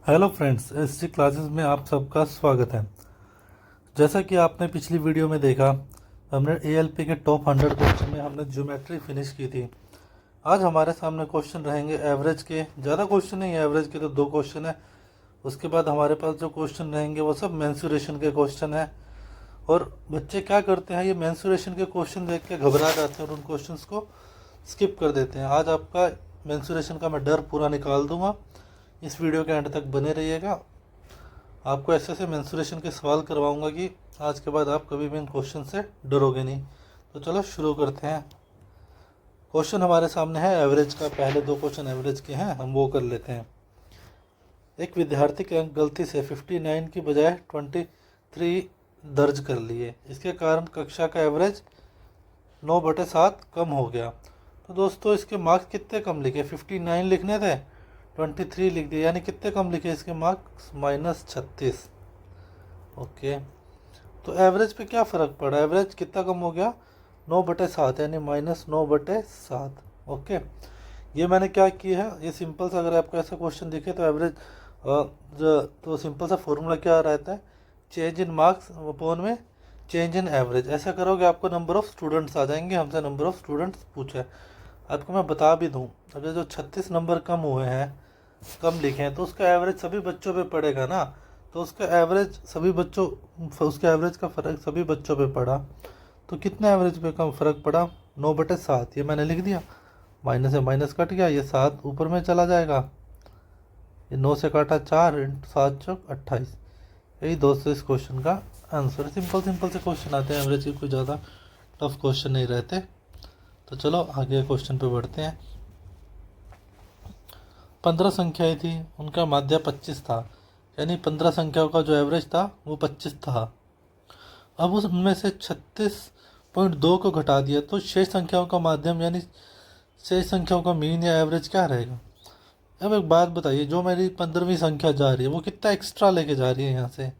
Hello friends, SG classes में आप सबका स्वागत है। जैसा कि आपने पिछली वीडियो में देखा, हमने एएलपी के टॉप 100 क्वेश्चन में हमने ज्योमेट्री फिनिश की थी। आज हमारे सामने क्वेश्चन रहेंगे एवरेज के। ज़्यादा क्वेश्चन नहीं है, एवरेज के तो 2 क्वेश्चन है। उसके बाद हमारे पास जो क्वेश्चन रहेंगे वो सब मेंसुरेशन के क्वेश्चन है। और बच्चे क्या करते हैं, ये मेंसुरेशन के क्वेश्चन देख के घबरा जाते हैं और उन क्वेश्चंस को स्किप कर देते हैं। आज आपका मेंसुरेशन का मैं डर पूरा निकाल दूंगा। इस वीडियो के एंड तक बने रहिएगा। आपको ऐसे ऐसे मेंसुरेशन के सवाल करवाऊंगा कि आज के बाद आप कभी भी इन क्वेश्चन से डरोगे नहीं। तो चलो शुरू करते हैं। क्वेश्चन हमारे सामने है एवरेज का। पहले 2 क्वेश्चन एवरेज के हैं, हम वो कर लेते हैं। एक विद्यार्थी के अंक गलती से 59 की बजाय 23 दर्ज कर लिए। इसके कारण कक्षा का एवरेज 9/7 कम हो गया। तो दोस्तों, इसके मार्क्स कितने कम लिखे? 59 लिखने थे, 23 लिख दिए, यानी कितने कम लिखे इसके मार्क्स? -36। ओके, तो एवरेज पे क्या फ़र्क पड़ा? एवरेज कितना कम हो गया? 9/7, यानी -9/7। ओके, ये मैंने क्या किया है, ये सिंपल सा, अगर आपको ऐसा क्वेश्चन दिखे तो एवरेज तो सिंपल सा फॉर्मूला क्या रहता है? चेंज इन मार्क्स अपॉन में चेंज इन एवरेज। ऐसा करोगे आपको नंबर ऑफ़ स्टूडेंट्स आ जाएंगे। हमसे नंबर ऑफ़ स्टूडेंट्स पूछा है। आपको मैं बता भी दूँ, अगर जो 36 नंबर कम हुए हैं, कम लिखे हैं, तो उसका एवरेज सभी बच्चों पे पड़ेगा ना। तो उसका एवरेज सभी बच्चों उसके एवरेज का फ़र्क सभी बच्चों पे पड़ा। तो कितना एवरेज पे कम फ़र्क पड़ा? 9/7। ये मैंने लिख दिया, माइनस से माइनस कट गया, ये 7 ऊपर में चला जाएगा। ये 9 से काटा 4, 7 चौक 28। यही दोस्तों इस क्वेश्चन का आंसर। सिंपल सिंपल से क्वेश्चन आते हैं एवरेज के, कोई ज़्यादा टफ क्वेश्चन नहीं रहते। तो चलो आगे क्वेश्चन पे बढ़ते हैं। 15 संख्याएं थी, उनका माध्य 25 था, यानी 15 संख्याओं का जो एवरेज था वो 25 था। अब उनमें से 36.2 को घटा दिया, तो शेष संख्याओं का माध्यम यानी शेष संख्याओं का मीन या एवरेज क्या रहेगा? अब एक बात बताइए, जो मेरी 15वीं संख्या जा रही है वो कितना एक्स्ट्रा लेके जा रही है? यहाँ से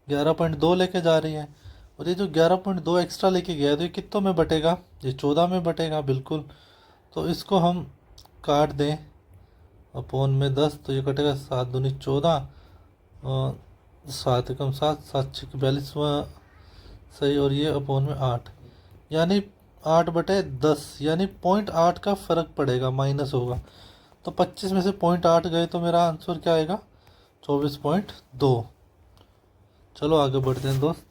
11.2 लेके जा रही है। और ये जो 11.2 एक्स्ट्रा लेके गया है, तो ये कितनों में बटेगा? ये 14 में बटेगा, बिल्कुल। तो इसको हम काट दें अपॉन में 10, तो ये कटेगा 7 दूनी 14, 7 एकम 7, 7 छः 42 सही। और ये अपॉन में 8, यानी 8/10, यानी 0.8 का फ़र्क पड़ेगा, माइनस होगा। तो 25 में से 0.8 गए तो मेरा आंसर क्या आएगा? 24.2। चलो आगे बढ़ते हैं दोस्त।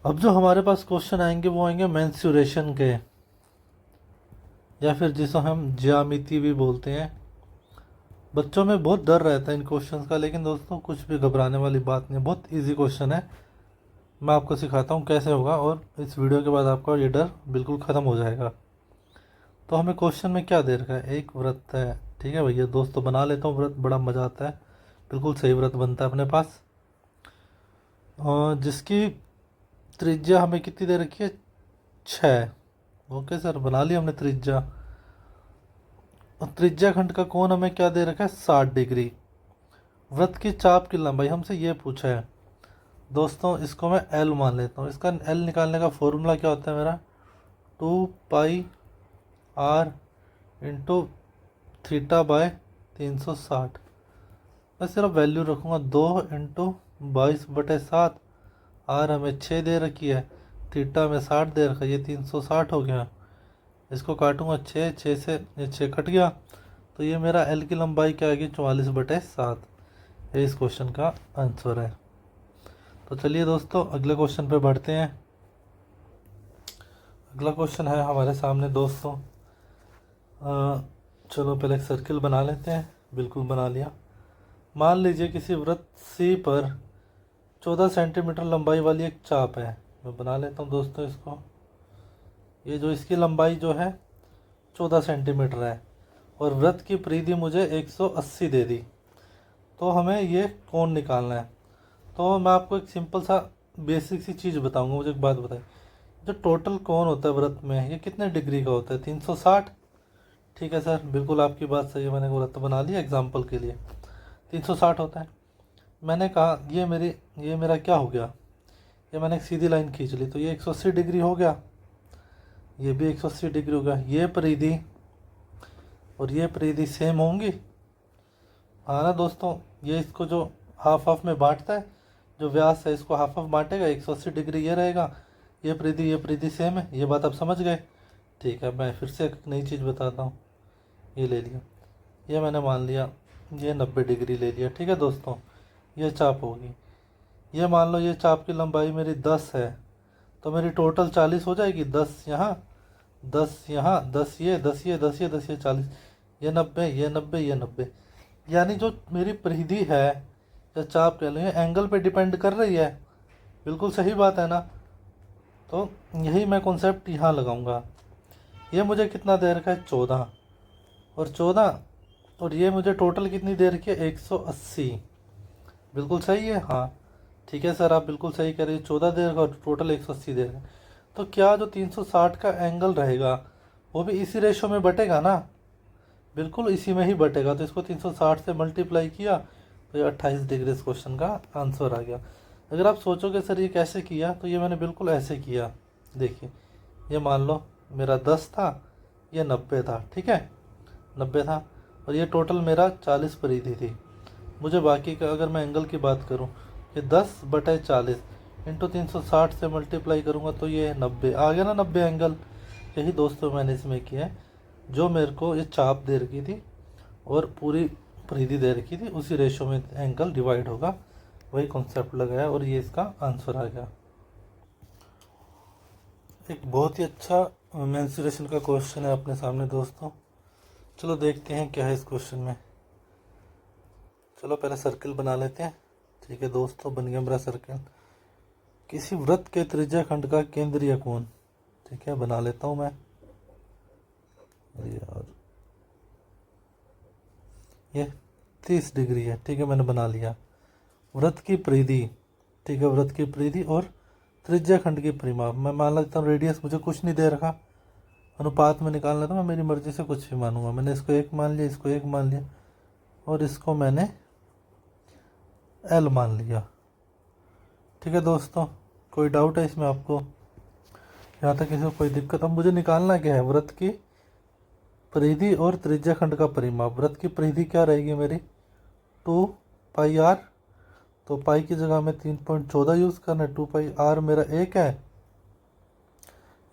अब जो हमारे पास क्वेश्चन आएंगे वो आएंगे मेंसुरेशन के, या फिर जिसे हम ज्यामिति भी बोलते हैं। बच्चों में बहुत डर रहता है इन क्वेश्चंस का, लेकिन दोस्तों कुछ भी घबराने वाली बात नहीं, बहुत इजी क्वेश्चन है। मैं आपको सिखाता हूँ कैसे होगा, और इस वीडियो के बाद आपका ये डर बिल्कुल ख़त्म हो जाएगा। तो हमें क्वेश्चन में क्या दे रखा है? एक व्रत है, ठीक है भैया। दोस्तों बना लेता हूँ व्रत, बड़ा मज़ा आता है, बिल्कुल सही व्रत बनता है अपने पास। जिसकी त्रिज्या हमें कितनी दे रखी है? 6। ओके सर, बना लिया हमने त्रिज्या। त्रिज्या खंड का कोण हमें क्या दे रखा है? 60 डिग्री। वृत्त की चाप की लंबाई हमसे ये पूछा है। दोस्तों इसको मैं L मान लेता हूँ। इसका L निकालने का फॉर्मूला क्या होता है मेरा? 2πr into θ/360। मैं सिर्फ वैल्यू रखूँगा 2 इंटू 22/7। आर हमें 6 दे रखी है, थीटा में 60 दे रखा है, ये 360 हो गया। इसको काटूंगा 6 से, ये 6 कट गया। तो ये मेरा L की लंबाई क्या आएगी? 44/7। ये इस क्वेश्चन का आंसर है। तो चलिए दोस्तों अगले क्वेश्चन पे बढ़ते हैं। अगला क्वेश्चन है हमारे सामने दोस्तों। चलो पहले एक सर्किल बना लेते हैं। बिल्कुल बना लिया। मान लीजिए किसी वृत्त C पर 14 सेंटीमीटर लंबाई वाली एक चाप है। मैं बना लेता हूँ दोस्तों इसको। ये जो इसकी लंबाई जो है 14 सेंटीमीटर है, और वृत्त की परिधि मुझे 180 दे दी। तो हमें ये कोण निकालना है। तो मैं आपको एक सिंपल सा बेसिक सी चीज़ बताऊंगा। मुझे एक बात बताइए, जो टोटल कोण होता है वृत्त में, ये कितने डिग्री का होता है? 360। ठीक है सर, बिल्कुल आपकी बात सही है। मैंने वृत्त बना लिया एग्जाम्पल के लिए, 360 होता है। मैंने कहा ये मेरा क्या हो गया? ये मैंने एक सीधी लाइन खींच ली, तो ये 180 डिग्री हो गया, ये भी 180 डिग्री हो गया। ये परिधि और ये परिधि सेम होंगी, हाँ ना दोस्तों? ये इसको जो हाफ हाफ में बांटता है, जो व्यास है इसको हाफ हाफ बांटेगा, 180 डिग्री ये रहेगा, ये परिधि सेम है। ये बात आप समझ गए। ठीक है, मैं फिर से एक नई चीज़ बताता हूँ। ये ले लिया, ये मैंने मान लिया ये 90 डिग्री ले लिया। ठीक है दोस्तों, ये चाप होगी। ये मान लो ये चाप की लंबाई मेरी 10 है, तो मेरी टोटल 40 हो जाएगी। 10 यहाँ, 10 यहाँ, 10 ये, 10 ये, 10 ये, 10 ये, 40, ये 90, ये 90, ये 90। यानी जो मेरी परिधि है या चाप कह लो, ये एंगल पे डिपेंड कर रही है। बिल्कुल सही बात है ना। तो यही मैं कॉन्सेप्ट यहाँ लगाऊंगा। ये मुझे कितना दे रखा है, 14 और 14, और ये मुझे टोटल कितनी दे रखी है, 180। बिल्कुल सही है, हाँ ठीक है सर, आप बिल्कुल सही कह रहे हैं। 14 दे रखा और टोटल 180 दे रखा। तो क्या जो 360 का एंगल रहेगा वो भी इसी रेशो में बटेगा ना? बिल्कुल इसी में ही बटेगा। तो इसको 360 से मल्टीप्लाई किया तो ये 28 डिग्री इस क्वेश्चन का आंसर आ गया। अगर आप सोचोगे सर ये कैसे किया, तो ये मैंने बिल्कुल ऐसे किया। देखिए, ये मान लो मेरा 10 था, ये 90 था। ठीक है, 90 था और ये टोटल मेरा 40 परिधि थी। मुझे बाकी का अगर मैं एंगल की बात करूं, ये 10/40 इंटू 360 से मल्टीप्लाई करूंगा तो ये 90 आ गया ना, 90 एंगल। यही दोस्तों मैंने इसमें किया है। जो मेरे को ये चाप दे रखी थी और पूरी परिधि दे रखी थी, उसी रेशो में एंगल डिवाइड होगा, वही कॉन्सेप्ट लगाया और ये इसका आंसर आ गया। एक बहुत ही अच्छा मेंसुरेशन का क्वेश्चन है अपने सामने दोस्तों। चलो देखते हैं क्या है इस क्वेश्चन में। चलो पहले सर्कल बना लेते हैं। ठीक है दोस्तों, बन गया मेरा सर्कल। किसी वृत्त के त्रिज्या खंड का केंद्रीय कोण, ठीक है बना लेता हूँ मैं। और ये 30 डिग्री है। ठीक है, मैंने बना लिया। वृत्त की परिधि, ठीक है, वृत्त की परिधि और त्रिज्या खंड की परिमाप। मैं मान लेता हूँ रेडियस मुझे कुछ नहीं दे रखा, अनुपात में निकालना था, मैं मेरी मर्जी से कुछ भी मानूंगा। मैंने इसको 1 मान लिया, इसको 1 मान लिया और इसको मैंने L मान लिया। ठीक है दोस्तों, कोई डाउट है इसमें आपको? यहाँ तक किसी को कोई दिक्कत? अब मुझे निकालना क्या है, वृत्त की परिधि और त्रिज्या खंड का परिमाप। वृत्त की परिधि क्या रहेगी मेरी, 2πr, तो पाई की जगह में 3.14 यूज़ करना है। 2πr मेरा 1 है।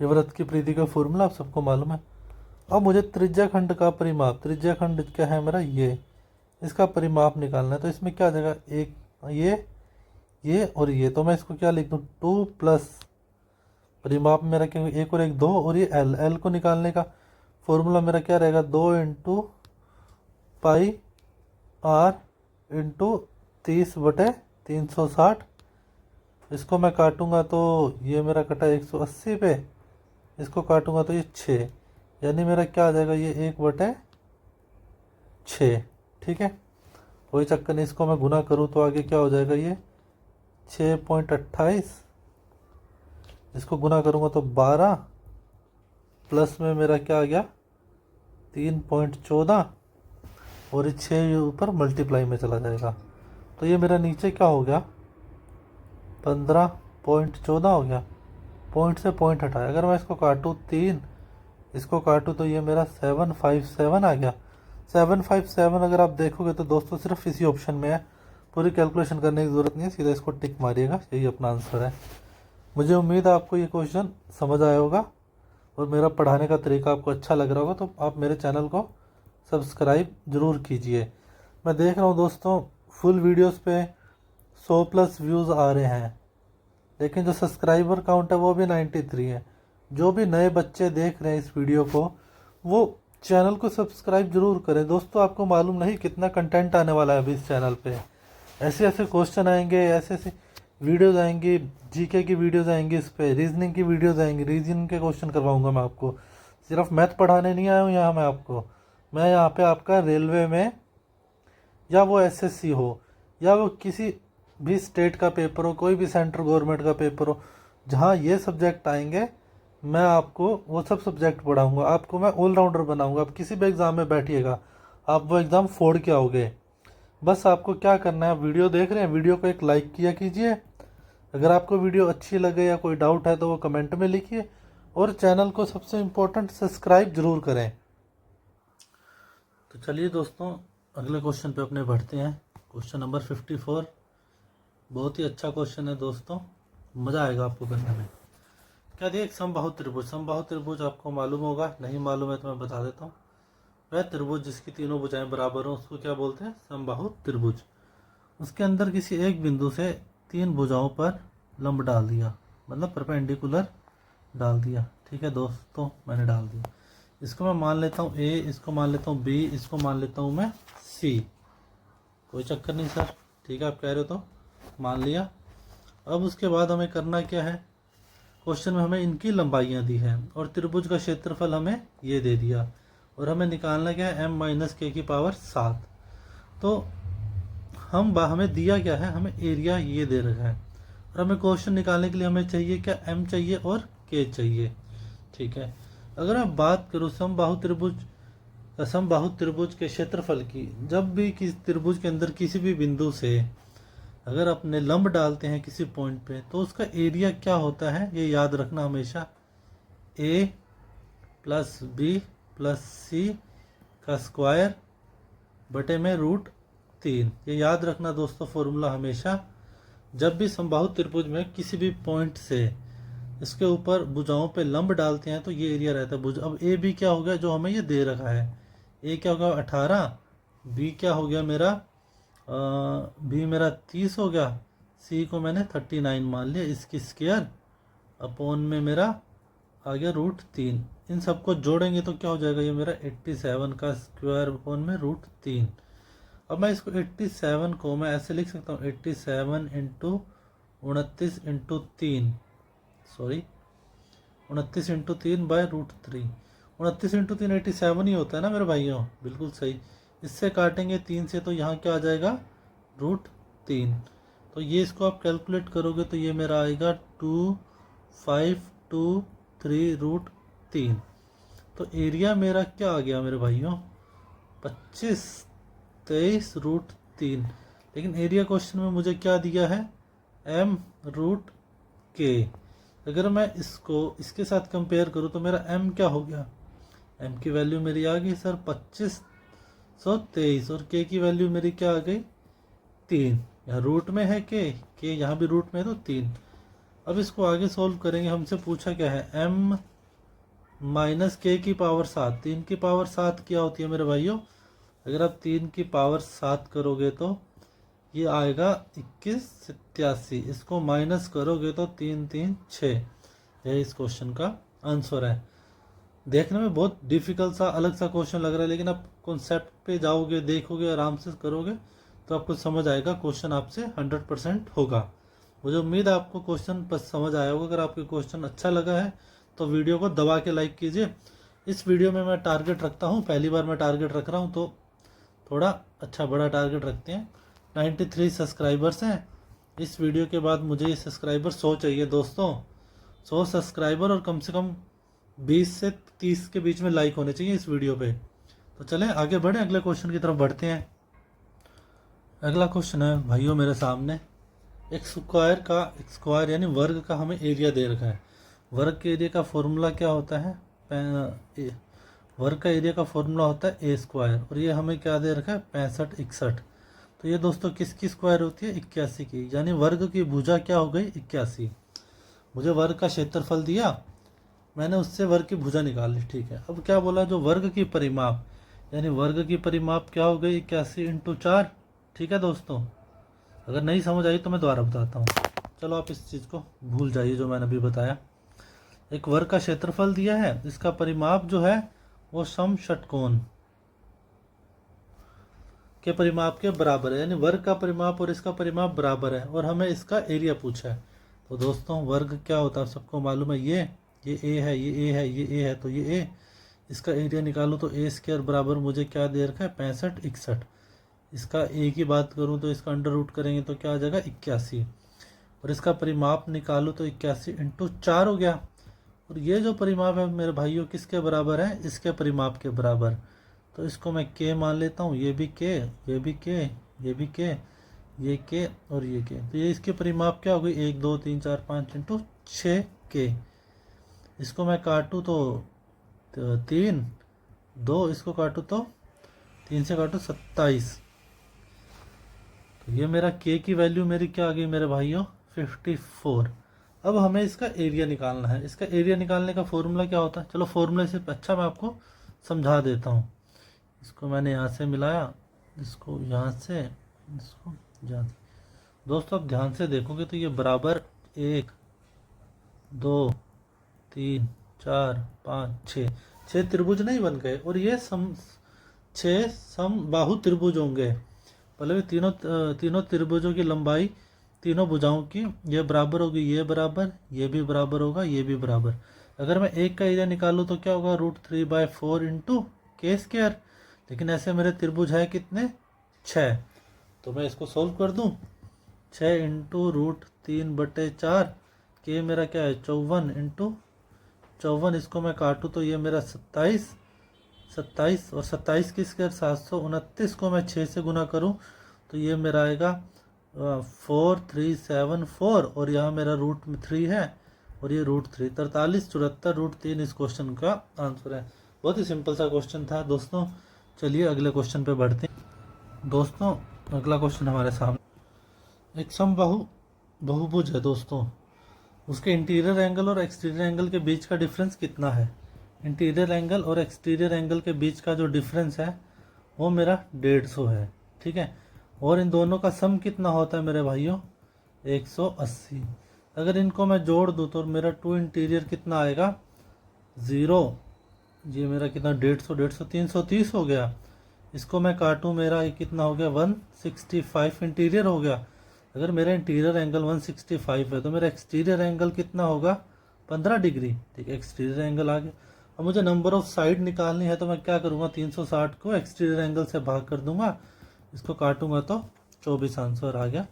ये वृत्त की परिधि का फॉर्मूला आप सबको मालूम है। अब मुझे त्रिज्या खंड का परिमाप, त्रिज्या खंड क्या है मेरा, ये, इसका परिमाप निकालना है। तो इसमें क्या आ जाएगा, एक ये और ये, तो मैं इसको क्या लिख दूँ, 2 प्लस परिमाप मेरा क्या, 1 और 1 2, और ये L को निकालने का फॉर्मूला मेरा क्या रहेगा, 2 इंटू पाई आर इंटू 30/360। इसको मैं काटूंगा तो ये मेरा कटा 180 पे, इसको काटूंगा तो ये 6, यानी मेरा क्या आ जाएगा, ये 1/6। ठीक है, कोई चक्कर नहीं। इसको मैं गुना करूँ तो आगे क्या हो जाएगा, ये 6.28, इसको गुना करूँगा तो 12, प्लस में मेरा क्या आ गया 3.14, और ये 6 ऊपर मल्टीप्लाई में चला जाएगा। तो ये मेरा नीचे क्या हो गया, 15.14 हो गया। पॉइंट से पॉइंट हटाया, अगर मैं इसको काटूँ 3, इसको काटूँ तो ये मेरा 757 आ गया। 757 अगर आप देखोगे तो दोस्तों सिर्फ इसी ऑप्शन में है, पूरी कैलकुलेशन करने की ज़रूरत नहीं है, सीधा इसको टिक मारिएगा, यही अपना आंसर है। मुझे उम्मीद है आपको ये क्वेश्चन समझ आया होगा और मेरा पढ़ाने का तरीका आपको अच्छा लग रहा होगा। तो आप मेरे चैनल को सब्सक्राइब ज़रूर कीजिए। मैं देख रहा हूँ दोस्तों फुल वीडियोस पे 100+ व्यूज़ आ रहे हैं, लेकिन जो सब्सक्राइबर काउंट है वो भी 93 है। जो भी नए बच्चे देख रहे हैं इस वीडियो को, वो चैनल को सब्सक्राइब जरूर करें। दोस्तों आपको मालूम नहीं कितना कंटेंट आने वाला है अभी इस चैनल पे। ऐसे ऐसे क्वेश्चन आएंगे, ऐसे ऐसे वीडियोज़ आएंगी, जीके की वीडियोज़ आएंगी, इस पर रीजनिंग की वीडियोज़ आएंगी, रीजनिंग के क्वेश्चन करवाऊँगा मैं आपको। सिर्फ मैथ पढ़ाने नहीं आया हूँ यहाँ मैं आपको, मैं यहाँ पे आपका रेलवे में, या वो एसएससी हो, या वो किसी भी स्टेट का पेपर हो, कोई भी सेंट्रल गवर्नमेंट का पेपर हो, जहाँ ये सब्जेक्ट आएंगे मैं आपको वो सब सब्जेक्ट पढ़ाऊँगा। आपको मैं ऑलराउंडर बनाऊँगा। आप किसी भी एग्ज़ाम में बैठिएगा, आप वो एग्ज़ाम फोड़ के आओगे। बस आपको क्या करना है, वीडियो देख रहे हैं, वीडियो को एक लाइक किया कीजिए। अगर आपको वीडियो अच्छी लगे या कोई डाउट है तो वो कमेंट में लिखिए, और चैनल को सबसे इम्पोर्टेंट सब्सक्राइब जरूर करें। तो चलिए दोस्तों अगले क्वेश्चन पे अपने बढ़ते हैं। क्वेश्चन नंबर 54 बहुत ही अच्छा क्वेश्चन है दोस्तों, मज़ा आएगा आपको करने में। क्या दिया, एक समबाहु त्रिभुज। समबाहु त्रिभुज आपको मालूम होगा, नहीं मालूम है तो मैं बता देता हूँ। वह त्रिभुज जिसकी तीनों भुजाएं बराबर हो उसको क्या बोलते हैं, समबाहु त्रिभुज। उसके अंदर किसी एक बिंदु से तीन भुजाओं पर लंब डाल दिया, मतलब परपेंडिकुलर डाल दिया। ठीक है दोस्तों, मैंने डाल दिया। इसको मैं मान लेता हूँ ए, इसको मान लेता हूँ बी, इसको मान लेता हूँ मैं सी। कोई चक्कर नहीं सर, ठीक है आप कह रहे हो तो मान लिया। अब उसके बाद हमें करना क्या है, क्वेश्चन में हमें इनकी लंबाइयाँ दी है और त्रिभुज का क्षेत्रफल हमें ये दे दिया और हमें निकालना क्या है, m-k⁻7। तो हमें दिया क्या है, हमें एरिया ये दे रखा है और हमें क्वेश्चन निकालने के लिए हमें चाहिए क्या, m चाहिए और k चाहिए। ठीक है, अगर मैं बात करूँ समबाहु त्रिभुज के क्षेत्रफल की, जब भी किसी त्रिभुज के अंदर किसी भी बिंदु से अगर अपने लंब डालते हैं किसी पॉइंट पे तो उसका एरिया क्या होता है, ये याद रखना हमेशा, a प्लस बी प्लस सी का स्क्वायर बटे में √3। ये याद रखना दोस्तों फॉर्मूला हमेशा। जब भी समबाहु त्रिभुज में किसी भी पॉइंट से इसके ऊपर भुजाओं पे लंब डालते हैं तो ये एरिया रहता है भुज। अब ए बी क्या हो गया, जो हमें ये दे रखा है, ए क्या हो गया 18, बी क्या हो गया मेरा बी मेरा 30 हो गया, सी को मैंने 39 मान लिया, इसकी स्क्वायर अपॉन में मेरा आ गया √3। इन सबको जोड़ेंगे तो क्या हो जाएगा, ये मेरा 87 का स्क्वायर अपॉन में √3। अब मैं इसको 87 को मैं ऐसे लिख सकता हूँ, 87 into 29 into 3, sorry 29 into 3 by √3। 29 into 3 87 ही होता है ना मेरे भाइयों, बिल्कुल सही। इससे काटेंगे 3 से तो यहाँ क्या आ जाएगा, √3। तो ये इसको आप कैलकुलेट करोगे तो ये मेरा आएगा 2523 √3। तो एरिया मेरा क्या आ गया मेरे भाइयों, 2523 √3। लेकिन एरिया क्वेश्चन में मुझे क्या दिया है, m√k। अगर मैं इसको इसके साथ कंपेयर करूँ तो मेरा m क्या हो गया, m की वैल्यू मेरी आ गई सर 2523 और k की वैल्यू मेरी क्या आ गई 3। यहाँ रूट में है k यहाँ भी रूट में है तो 3। अब इसको आगे सोल्व करेंगे। हमसे पूछा क्या है, m-k⁻7। 3 की पावर 7 क्या होती है मेरे भाइयों, अगर आप 3 की पावर 7 करोगे तो ये आएगा 2187। इसको माइनस करोगे तो 3 3 6। यही इस क्वेश्चन का आंसर है। देखने में बहुत डिफिकल्ट सा अलग सा क्वेश्चन लग रहा है, लेकिन आप कॉन्सेप्ट पे जाओगे, देखोगे, आराम से करोगे तो आपको समझ आएगा, क्वेश्चन आपसे 100% होगा। मुझे उम्मीद है आपको क्वेश्चन समझ आया होगा। अगर आपको क्वेश्चन अच्छा लगा है तो वीडियो को दबा के लाइक कीजिए। इस वीडियो में मैं टारगेट रखता हूँ, पहली बार मैं टारगेट रख रहा हूँ तो थोड़ा अच्छा बड़ा टारगेट रखते हैं। 93 सब्सक्राइबर्स हैं। इस वीडियो के बाद मुझे ये सब्सक्राइबर 100 चाहिए दोस्तों, 100 सब्सक्राइबर और कम से कम 20 से 30 के बीच में लाइक होने चाहिए इस वीडियो पे। तो चलें आगे बढ़ें, अगले क्वेश्चन की तरफ बढ़ते हैं। अगला क्वेश्चन है भाइयों मेरे सामने, एक स्क्वायर यानी वर्ग का हमें एरिया दे रखा है। वर्ग के एरिया का फॉर्मूला क्या होता है, वर्ग का एरिया का फॉर्मूला होता है a स्क्वायर और ये हमें क्या दे रखा है 65 61। तो ये दोस्तों किसकी स्क्वायर होती है, 81 की, यानी वर्ग की भुजा क्या हो गई 81। मुझे वर्ग का क्षेत्रफल दिया, मैंने उससे वर्ग की भुजा निकाल ली। ठीक है, अब क्या बोला, जो वर्ग की परिमाप यानी वर्ग की परिमाप क्या हो गई 81 इंटू 4। ठीक है दोस्तों, अगर नहीं समझ आई तो मैं दोबारा बताता हूँ। चलो आप इस चीज़ को भूल जाइए जो मैंने अभी बताया। एक वर्ग का क्षेत्रफल दिया है, इसका परिमाप जो है वो समषटकोण के परिमाप के बराबर है, यानी वर्ग का परिमाप और इसका परिमाप बराबर है और हमें इसका एरिया पूछा है। तो दोस्तों वर्ग क्या होता है सबको मालूम है, ये a है, ये a है, ये a है, तो ये a, इसका एरिया निकालूं तो a स्क्वायर बराबर मुझे क्या दे रखा है 65 61। इसका a की बात करूं तो इसका अंडर रूट करेंगे तो क्या आ जाएगा 81 और इसका परिमाप निकालूं तो 81 इंटू 4 हो गया। और ये जो परिमाप है मेरे भाइयों किसके बराबर है, इसके परिमाप के बराबर। तो इसको मैं k मान लेता हूँ, ये भी k, ये भी k, ये भी k, ये k और ये k। तो ये इसके परिमाप क्या हो गई 1 2 3 4 5 इंटू 6k। इसको मैं काटूँ तो 3 2, इसको काटूँ तो 3 से काटूँ 27। ये मेरा के की वैल्यू मेरी क्या आ गई मेरे भाइयों, 54। अब हमें इसका एरिया निकालना है। इसका एरिया निकालने का फॉर्मूला क्या होता है, चलो फॉर्मूले से अच्छा मैं आपको समझा देता हूँ। इसको मैंने यहाँ से मिलाया, इसको यहाँ से, इसको यहाँ से। दोस्तों अब ध्यान से देखोगे तो ये बराबर 1 2 3 4 5 6 त्रिभुज नहीं बन गए, और ये 6 समबाहु त्रिभुज होंगे। पहले भी तीनों त्रिभुजों की लंबाई तीनों भुजाओं की ये बराबर होगी, ये बराबर, ये भी बराबर होगा, ये भी बराबर। अगर मैं एक का एरिया निकालूँ तो क्या होगा, √3/4 इंटू के स्क्वायर। लेकिन ऐसे मेरे त्रिभुज है कितने, 6। तो मैं इसको सोल्व कर दूं, 6 इंटू √3/4, के मेरा क्या है 54 इंटू 54, इसको मैं काटूँ तो ये मेरा 27 और 27 की स्क्वायर 729 को मैं 6 से गुना करूँ तो ये मेरा आएगा 4374, और यहाँ मेरा √3 है और ये √3, 43 74 √3 इस क्वेश्चन का आंसर है। बहुत ही सिंपल सा क्वेश्चन था दोस्तों। चलिए अगले क्वेश्चन पे बढ़ते हैं। दोस्तों अगला क्वेश्चन हमारे सामने एक समबाहु बहुभुज है दोस्तों, उसके इंटीरियर एंगल और एक्सटीरियर एंगल के बीच का डिफरेंस कितना है। इंटीरियर एंगल और एक्सटीरियर एंगल के बीच का जो डिफरेंस है वो मेरा 150 है, ठीक है। और इन दोनों का सम कितना होता है मेरे भाइयों, 180। अगर इनको मैं जोड़ दूँ तो मेरा 2 इंटीरियर कितना आएगा, 0, ये मेरा कितना 150 330 हो गया। इसको मैं काटूँ मेरा ये कितना हो गया, 165 इंटीरियर हो गया। अगर मेरा इंटीरियर एंगल 165 है तो मेरा एक्सटीरियर एंगल कितना होगा, 15 डिग्री, ठीक है। एक्सटीरियर एंगल आ गया। अब मुझे नंबर ऑफ साइड निकालनी है तो मैं क्या करूँगा, 360 को एक्सटीरियर एंगल से भाग कर दूंगा, इसको काटूंगा तो 24 आंसर आ गया।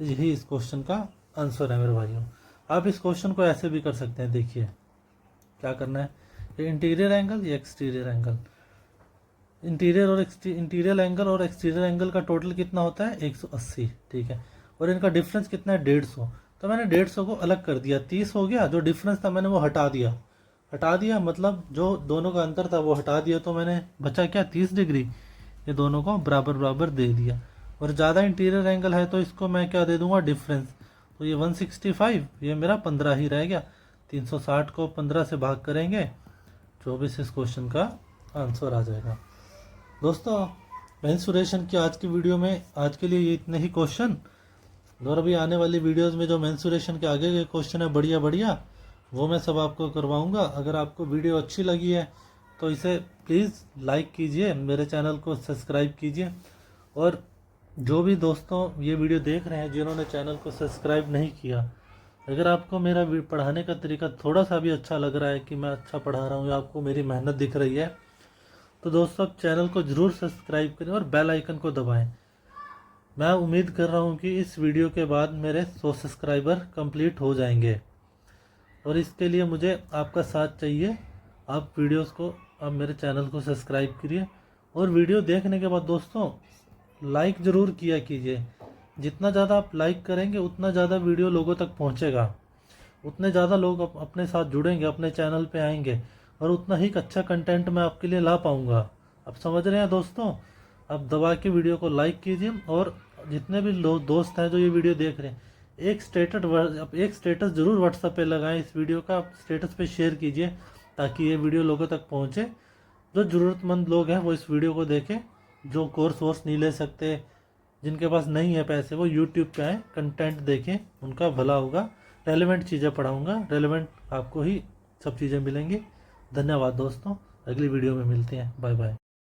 यही इस क्वेश्चन का आंसर है मेरे भाइयों। आप इस क्वेश्चन को ऐसे भी कर सकते हैं, देखिए क्या करना है, ये इंटीरियर एंगल, ये एक्सटीरियर एंगल, इंटीरियर एंगल और एक्सटीरियर एंगल का टोटल कितना होता है, 180, ठीक है। और इनका डिफरेंस कितना है, 150। तो मैंने 150 को अलग कर दिया, 30 हो गया। जो डिफरेंस था मैंने वो हटा दिया, मतलब जो दोनों का अंतर था वो हटा दिया, तो मैंने बचा क्या, 30 डिग्री। ये दोनों को बराबर बराबर दे दिया। और ज़्यादा इंटीरियर एंगल है तो इसको मैं क्या दे दूंगा, डिफरेंस। तो ये 165, ये मेरा 15 ही रह गया। 360 को 15 से भाग करेंगे, 24 इस क्वेश्चन का आंसर आ जाएगा। दोस्तों मेंसुरेशन की आज की वीडियो में आज के लिए ये इतने ही क्वेश्चन, और अभी आने वाली वीडियोस में जो मेंसुरेशन के आगे के क्वेश्चन है बढ़िया वो मैं सब आपको करवाऊंगा। अगर आपको वीडियो अच्छी लगी है तो इसे प्लीज़ लाइक कीजिए, मेरे चैनल को सब्सक्राइब कीजिए। और जो भी दोस्तों ये वीडियो देख रहे हैं जिन्होंने चैनल को सब्सक्राइब नहीं किया, अगर आपको मेरा पढ़ाने का तरीका थोड़ा सा भी अच्छा लग रहा है कि मैं अच्छा पढ़ा रहा हूँ या आपको मेरी मेहनत दिख रही है, तो दोस्तों आप चैनल को ज़रूर सब्सक्राइब करें और बेल आइकन को दबाएं। मैं उम्मीद कर रहा हूँ कि इस वीडियो के बाद मेरे 100 सब्सक्राइबर कंप्लीट हो जाएंगे, और इसके लिए मुझे आपका साथ चाहिए। आप मेरे चैनल को सब्सक्राइब करिए, और वीडियो देखने के बाद दोस्तों लाइक ज़रूर किया कीजिए। जितना ज़्यादा आप लाइक करेंगे उतना ज़्यादा वीडियो लोगों तक पहुँचेगा, उतने ज़्यादा लोग अपने साथ जुड़ेंगे, अपने चैनल पे आएंगे, और उतना ही अच्छा कंटेंट मैं आपके लिए ला पाऊँगा। आप समझ रहे हैं दोस्तों। आप दबा के वीडियो को लाइक कीजिए, और जितने भी दोस्त हैं जो ये वीडियो देख रहे हैं, एक स्टेटस ज़रूर व्हाट्सएप पे लगाएं। इस वीडियो का आप स्टेटस पे शेयर कीजिए ताकि ये वीडियो लोगों तक पहुंचे। जो ज़रूरतमंद लोग हैं वो इस वीडियो को देखें, जो कोर्स वोर्स नहीं ले सकते, जिनके पास नहीं है पैसे, वो यूट्यूब पे आए, कंटेंट देखें, उनका भला होगा। रेलेवेंट चीज़ें पढ़ाऊँगा, रेलेवेंट आपको ही सब चीज़ें मिलेंगी। धन्यवाद दोस्तों, अगली वीडियो में मिलते हैं, बाय बाय।